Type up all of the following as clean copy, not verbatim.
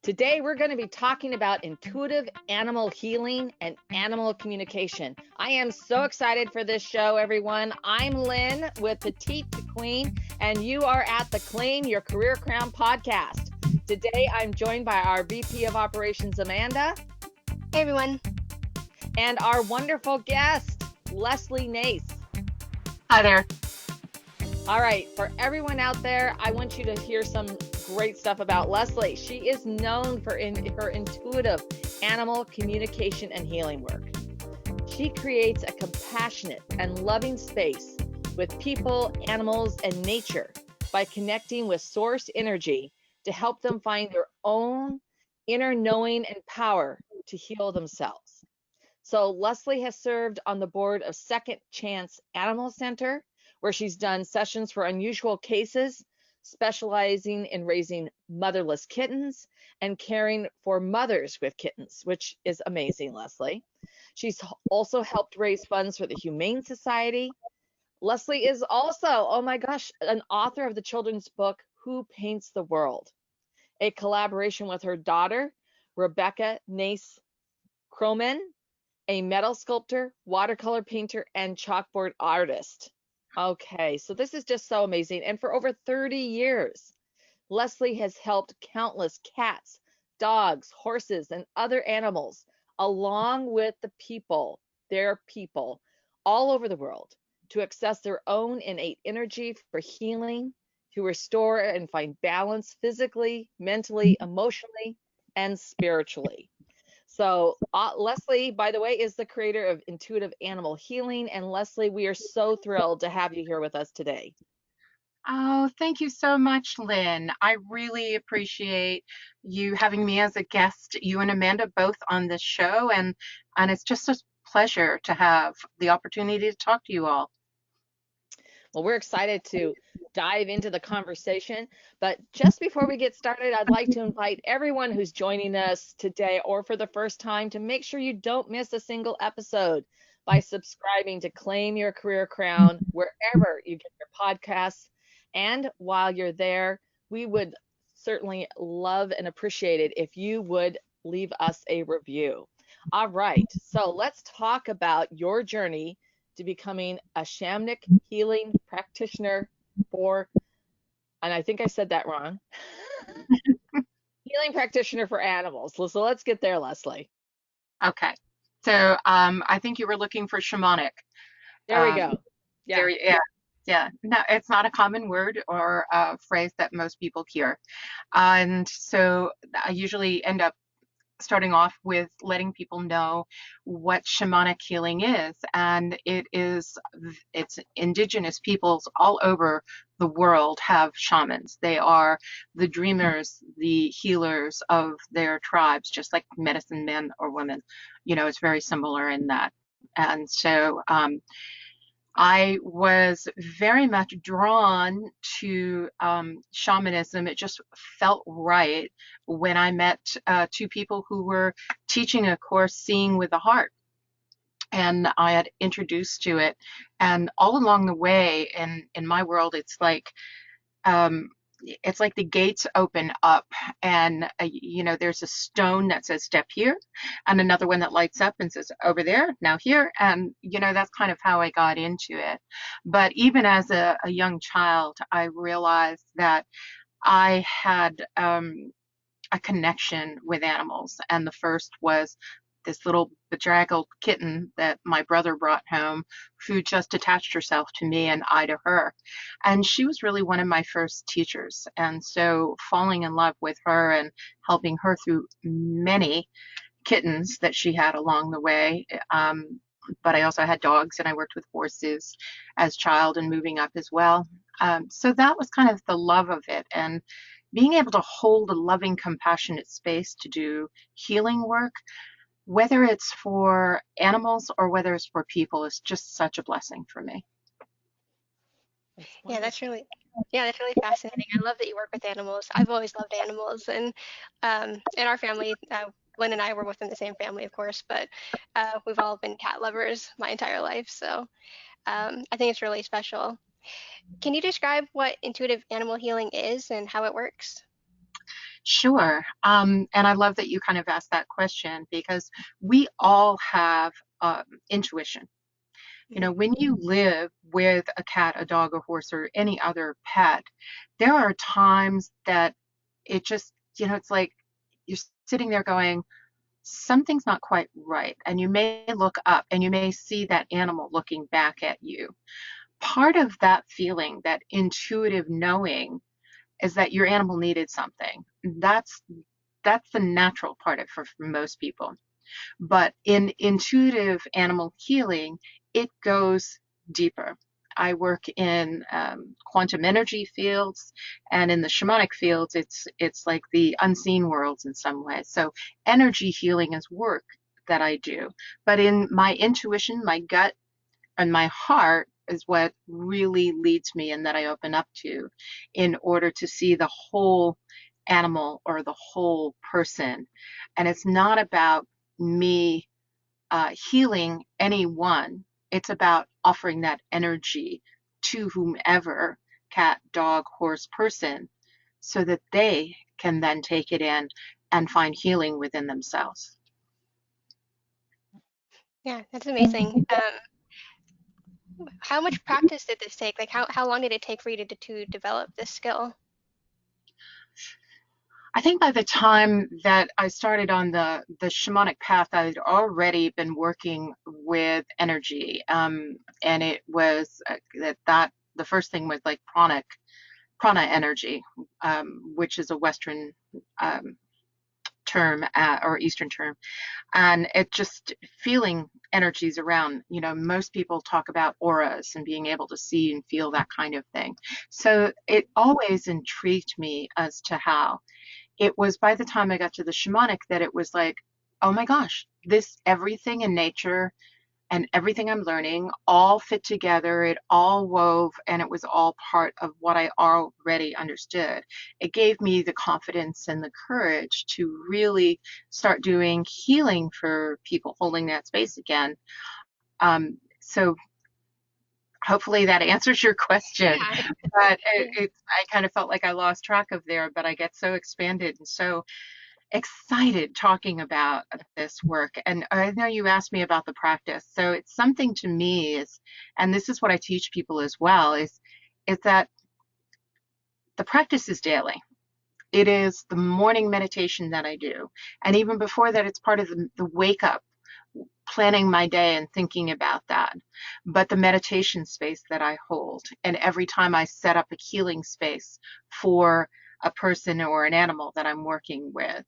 Today, we're going to be talking about intuitive animal healing and animal communication. I am so excited for this show, everyone. I'm Lynn with Petite the Queen, and you are at the Claim Your Career Crown podcast. Today, I'm joined by our VP of Operations, Amanda. Hey, everyone. And our wonderful guest, Lesley Nase. Hi there. All right, for everyone out there, I want you to hear some great stuff about Lesley. She is known for her intuitive animal communication and healing work. She creates a compassionate and loving space with people, animals, and nature by connecting with source energy to help them find their own inner knowing and power to heal themselves. So Lesley has served on the board of Second Chance Animal Center, where she's done sessions for unusual cases, specializing in raising motherless kittens and caring for mothers with kittens, which is amazing, Lesley. She's also helped raise funds for the Humane Society. Lesley is also, oh my gosh, an author of the children's book, Who Paints the World? A collaboration with her daughter, Rebecca Nase Croman, a metal sculptor, watercolor painter, and chalkboard artist. Okay, so this is just so amazing. And for over 30 years, Lesley has helped countless cats, dogs, horses, and other animals, along with the people, their people, all over the world, to access their own innate energy for healing, to restore and find balance physically, mentally, emotionally, and spiritually. So Lesley, by the way, is the creator of Intuitive Animal Healing. And Lesley, we are so thrilled to have you here with us today. Oh, thank you so much, Lynn. I really appreciate you having me as a guest, you and Amanda both on this show. And it's just a pleasure to have the opportunity to talk to you all. Well, we're excited to dive into the conversation. But just before we get started, I'd like to invite everyone who's joining us today or for the first time to make sure you don't miss a single episode by subscribing to Claim Your Career Crown wherever you get your podcasts. And while you're there, we would certainly love and appreciate it if you would leave us a review. All right, so let's talk about your journey to becoming a shamanic healing practitioner for, and I think I said that wrong, healing practitioner for animals. So let's get there, Lesley. Okay. So I think you were looking for shamanic. There we go. Yeah. Yeah. No, it's not a common word or a phrase that most people hear. And so I usually end up starting off with letting people know what shamanic healing is. And it's indigenous peoples all over the world have shamans. They are the dreamers, the healers of their tribes, just like medicine men or women. You know, it's very similar in that. And so I was very much drawn to shamanism. It just felt right when I met two people who were teaching a course, Seeing with the Heart. And I had introduced to it. And all along the way, in my world, it's like the gates open up and there's a stone that says step here and another one that lights up and says over there, now here. And that's kind of how I got into it. But even as a young child, I realized that I had a connection with animals, and the first was this little bedraggled kitten that my brother brought home, who just attached herself to me and I to her. And she was really one of my first teachers. And so falling in love with her and helping her through many kittens that she had along the way. But I also had dogs and I worked with horses as child and moving up as well. So that was kind of the love of it. And being able to hold a loving, compassionate space to do healing work, whether it's for animals or whether it's for people, is just such a blessing for me. Yeah, that's really fascinating. I love that you work with animals. I've always loved animals, and in our family, Lynn and I were within the same family, of course, but we've all been cat lovers my entire life. So I think it's really special. Can you describe what intuitive animal healing is and how it works? Sure. And I love that you kind of asked that question because we all have intuition. You know, when you live with a cat, a dog, a horse, or any other pet, there are times that it just, it's like you're sitting there going, something's not quite right. And you may look up and you may see that animal looking back at you. Part of that feeling, that intuitive knowing, is that your animal needed something. That's the natural part of it for most people. But in intuitive animal healing, it goes deeper. I work in quantum energy fields, and in the shamanic fields, it's like the unseen worlds in some ways. So energy healing is work that I do. But in my intuition, my gut, and my heart is what really leads me and that I open up to in order to see the whole animal or the whole person. And it's not about me healing anyone, it's about offering that energy to whomever, cat, dog, horse, person, so that they can then take it in and find healing within themselves. Yeah, that's amazing. How much practice did this take? Like, how long did it take for you to develop this skill? I think by the time that I started on the shamanic path, I'd already been working with energy, and it was that the first thing was like prana energy, which is a Western um, term or Eastern term, and it just feeling energies around. You know, most people talk about auras and being able to see and feel that kind of thing. So it always intrigued me as to how. It was by the time I got to the shamanic that it was like, oh my gosh, this everything in nature and everything I'm learning all fit together. It all wove and it was all part of what I already understood. It gave me the confidence and the courage to really start doing healing for people, holding that space again. So hopefully that answers your question. Yeah. But Yeah. I kind of felt like I lost track of there, but I get so expanded and so excited talking about this work. And I know you asked me about the practice. So it's something to me is, and this is what I teach people as well, is that the practice is daily. It is the morning meditation that I do. And even before that, it's part of the wake up, planning my day and thinking about that. But the meditation space that I hold, and every time I set up a healing space for a person or an animal that I'm working with,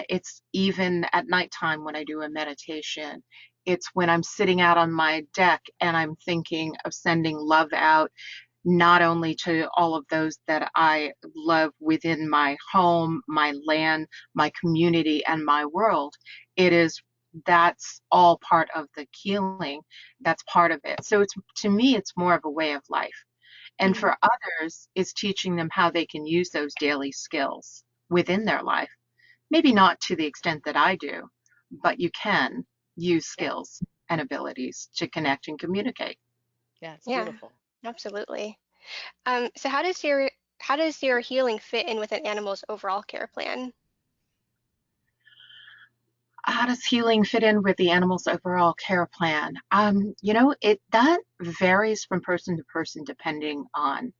it's even at nighttime when I do a meditation. It's when I'm sitting out on my deck and I'm thinking of sending love out, not only to all of those that I love within my home, my land, my community, and my world. It is that's all part of the healing. That's part of it. So it's to me, it's more of a way of life. And Mhm. for others, it's teaching them how they can use those daily skills within their life. Maybe not to the extent that I do, but you can use Yeah. skills and abilities to connect and communicate. Yeah, it's Yeah, beautiful. absolutely. So how does your healing fit in with an animal's overall care plan? How does healing fit in with the animal's overall care plan? It that varies from person to person depending on.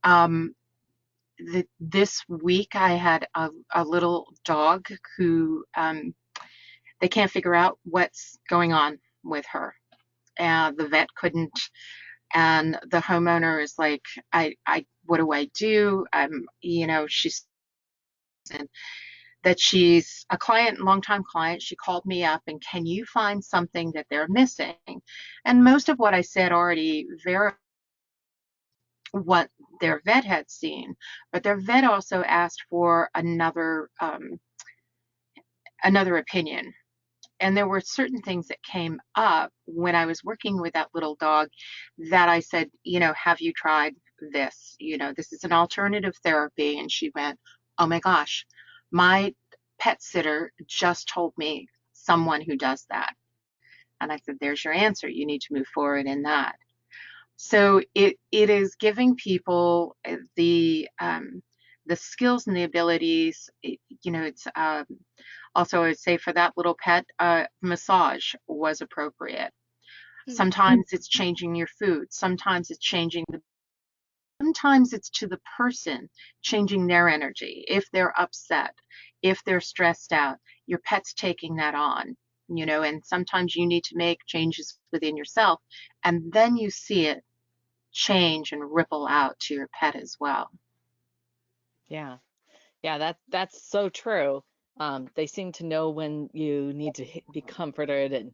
Um, this week I had a little dog who they can't figure out what's going on with her. The vet couldn't, and the homeowner is like, what do I do? She's that she's a client, longtime client. She called me up and can you find something that they're missing? And most of what I said already verified what their vet had seen, but their vet also asked for another opinion. And there were certain things that came up when I was working with that little dog that I said, have you tried this? This is an alternative therapy. And she went, oh my gosh, my pet sitter just told me someone who does that. And I said, there's your answer. You need to move forward in that. So it is giving people the the skills and the abilities, it's also, I would say for that little pet, massage was appropriate. Mm. Sometimes it's changing your food. Sometimes it's to the person, changing their energy. If they're upset, if they're stressed out, your pet's taking that on, and sometimes you need to make changes within yourself, and then you see it change and ripple out to your pet as well. Yeah. Yeah, that's so true. They seem to know when you need to be comforted and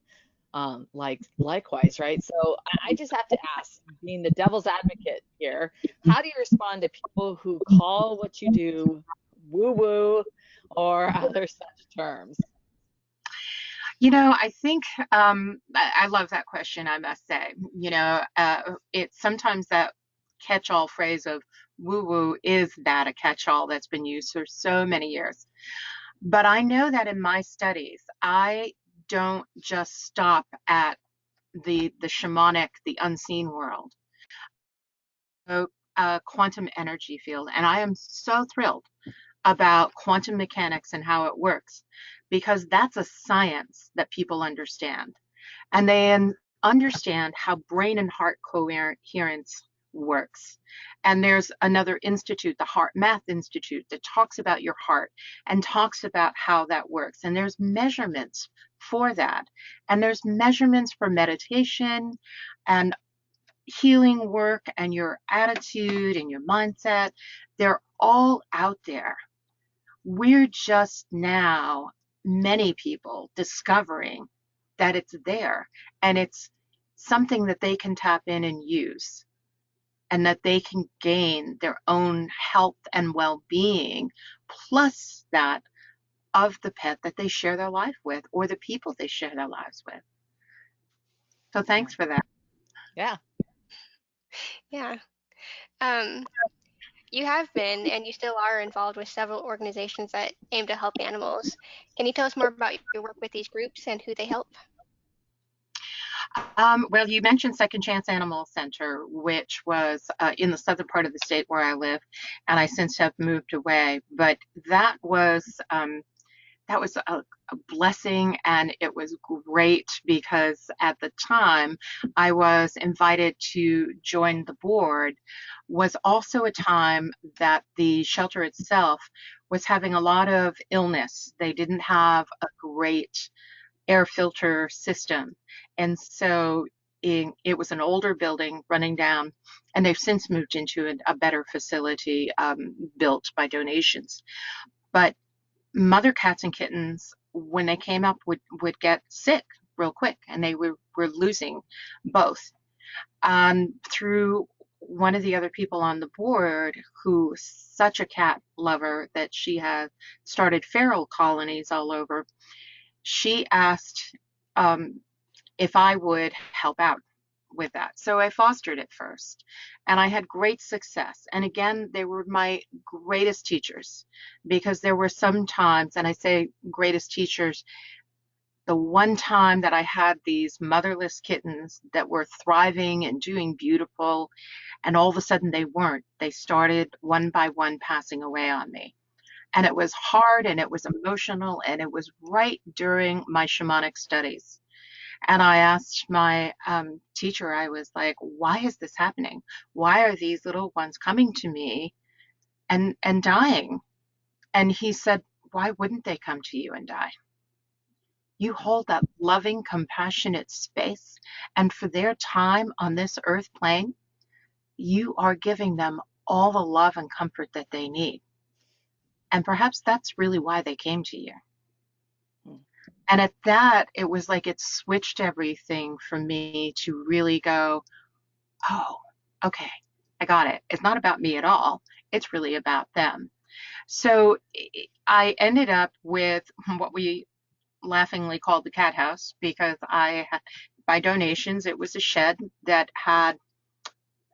likewise, right? So I just have to ask, being the devil's advocate here, how do you respond to people who call what you do woo woo or other such terms? I think I love that question, I must say. It's sometimes that catch-all phrase of woo-woo is that a catch-all that's been used for so many years. But I know that in my studies, I don't just stop at the shamanic, the unseen world, so, quantum energy field. And I am so thrilled about quantum mechanics and how it works, because that's a science that people understand. And they understand how brain and heart coherence works. And there's another institute, the Heart Math Institute, that talks about your heart and talks about how that works. And there's measurements for that. And there's measurements for meditation and healing work and your attitude and your mindset. They're all out there. We're just now, many people, discovering that it's there, and it's something that they can tap in and use, and that they can gain their own health and well-being, plus that of the pet that they share their life with, or the people they share their lives with. So thanks for that. Yeah. Yeah. Um, you have been and you still are involved with several organizations that aim to help animals. Can you tell us more about your work with these groups and who they help? Well, you mentioned Second Chance Animal Center, which was in the southern part of the state where I live, and I since have moved away. But that was a blessing, and it was great because at the time I was invited to join the board. Was also a time that the shelter itself was having a lot of illness. They didn't have a great air filter system. And so it was an older building running down, and they've since moved into a better facility built by donations. But mother cats and kittens, when they came up, would get sick real quick, and they were losing both. Through one of the other people on the board, who's such a cat lover that she had started feral colonies all over, she asked if I would help out with that. So I fostered it first, and I had great success. And again, they were my greatest teachers, because there were some times, and I say greatest teachers, the one time that I had these motherless kittens that were thriving and doing beautiful, and all of a sudden they weren't. They started one by one passing away on me. And it was hard, and it was emotional, and it was right during my shamanic studies. And I asked my teacher, I was like, why is this happening? Why are these little ones coming to me and dying? And he said, why wouldn't they come to you and die? You hold that loving, compassionate space, and for their time on this earth plane, you are giving them all the love and comfort that they need. And perhaps that's really why they came to you. And at that, it was like it switched everything for me to really go, oh, okay, I got it. It's not about me at all. It's really about them. So I ended up with what we laughingly called the cat house, because by donations, it was a shed that had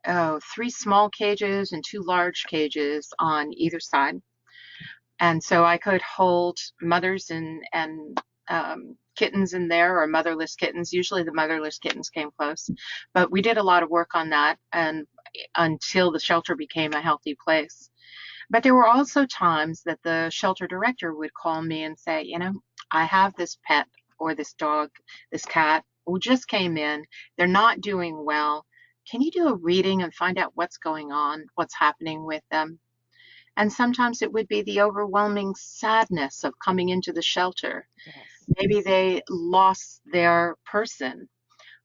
3 small cages and 2 large cages on either side. And so I could hold mothers and kittens in there, or motherless kittens. Usually the motherless kittens came close, but we did a lot of work on that, and until the shelter became a healthy place. But there were also times that the shelter director would call me and say, I have this pet or this dog, this cat who just came in. They're not doing well. Can you do a reading and find out what's going on, what's happening with them? And sometimes it would be the overwhelming sadness of coming into the shelter. Yes. Maybe they lost their person,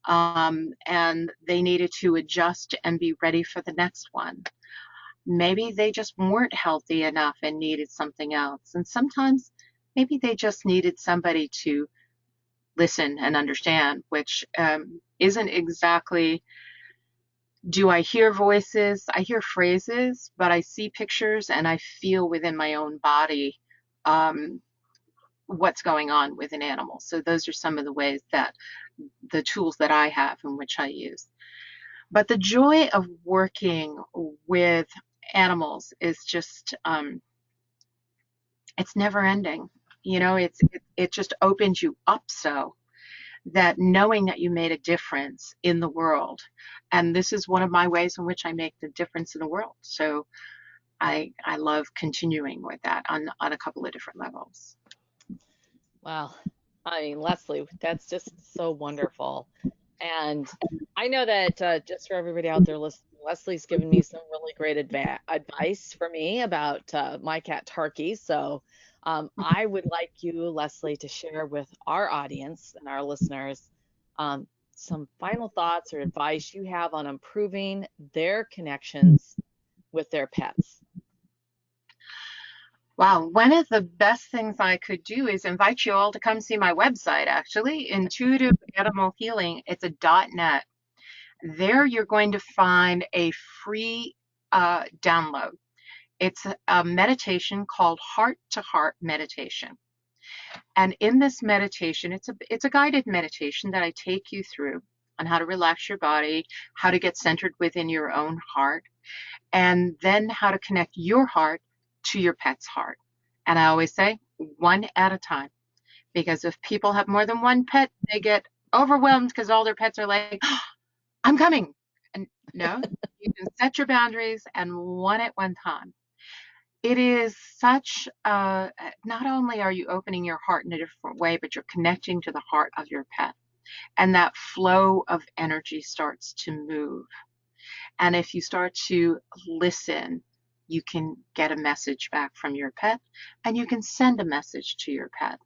and they needed to adjust and be ready for the next one. Maybe they just weren't healthy enough and needed something else. And sometimes maybe they just needed somebody to listen and understand, which isn't exactly, do I hear voices? I hear phrases, but I see pictures and I feel within my own body um, what's going on with an animal. So those are some of the ways that the tools that I have and which I use. But the joy of working with animals is just, it's never ending. It just opens you up so that knowing that you made a difference in the world. And this is one of my ways in which I make the difference in the world. So I love continuing with that on a couple of different levels. Wow. I mean, Lesley, that's just so wonderful. And I know that just for everybody out there listening, Lesley's given me some really great advice for me about my cat Tarky. So I would like you, Lesley, to share with our audience and our listeners some final thoughts or advice you have on improving their connections with their pets. Wow, one of the best things I could do is invite you all to come see my website, actually, Intuitive Animal Healing. It's a .net. There you're going to find a free download. It's a meditation called Heart to Heart Meditation. And in this meditation, it's a guided meditation that I take you through on how to relax your body, how to get centered within your own heart, and then how to connect your heart to your pet's heart. And I always say, one at a time. Because if people have more than one pet, they get overwhelmed because all their pets are like, oh, I'm coming. And no, you can set your boundaries and one at one time. It is such, not only are you opening your heart in a different way, but you're connecting to the heart of your pet. And that flow of energy starts to move. And if you start to listen, you can get a message back from your pet and you can send a message to your pet.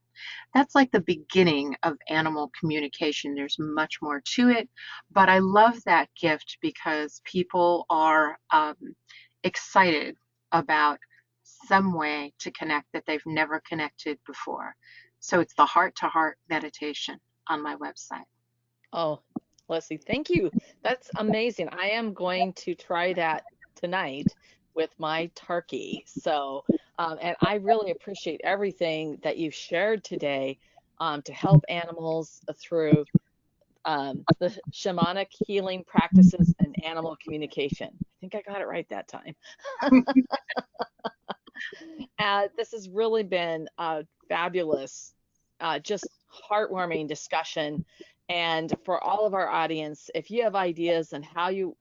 That's like the beginning of animal communication. There's much more to it, but I love that gift because people are excited about some way to connect that they've never connected before. So it's the heart to heart meditation on my website. Oh, Lesley, thank you. That's amazing. I am going to try that tonight with my Tarky. So, and I really appreciate everything that you've shared today to help animals through the shamanic healing practices and animal communication. I think I got it right that time. This has really been a fabulous, just heartwarming discussion. And for all of our audience, if you have ideas on how you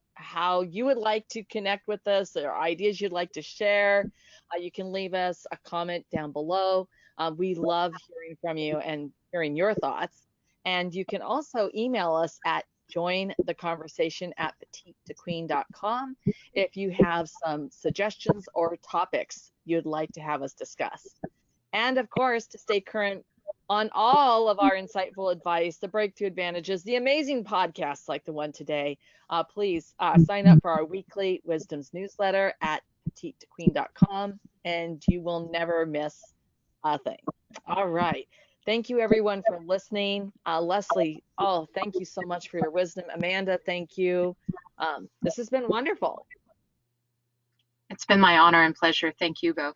would like to connect with us or ideas you'd like to share, you can leave us a comment down below. We love hearing from you and hearing your thoughts. And you can also email us at jointheconversation@petitetoqueen.com if you have some suggestions or topics you'd like to have us discuss. And of course, to stay current on all of our insightful advice, the breakthrough advantages, the amazing podcasts like the one today, please sign up for our weekly Wisdoms newsletter at petitetoqueen.com, and you will never miss a thing. All right. Thank you, everyone, for listening. Lesley, oh, thank you so much for your wisdom. Amanda, thank you. This has been wonderful. It's been my honor and pleasure. Thank you both.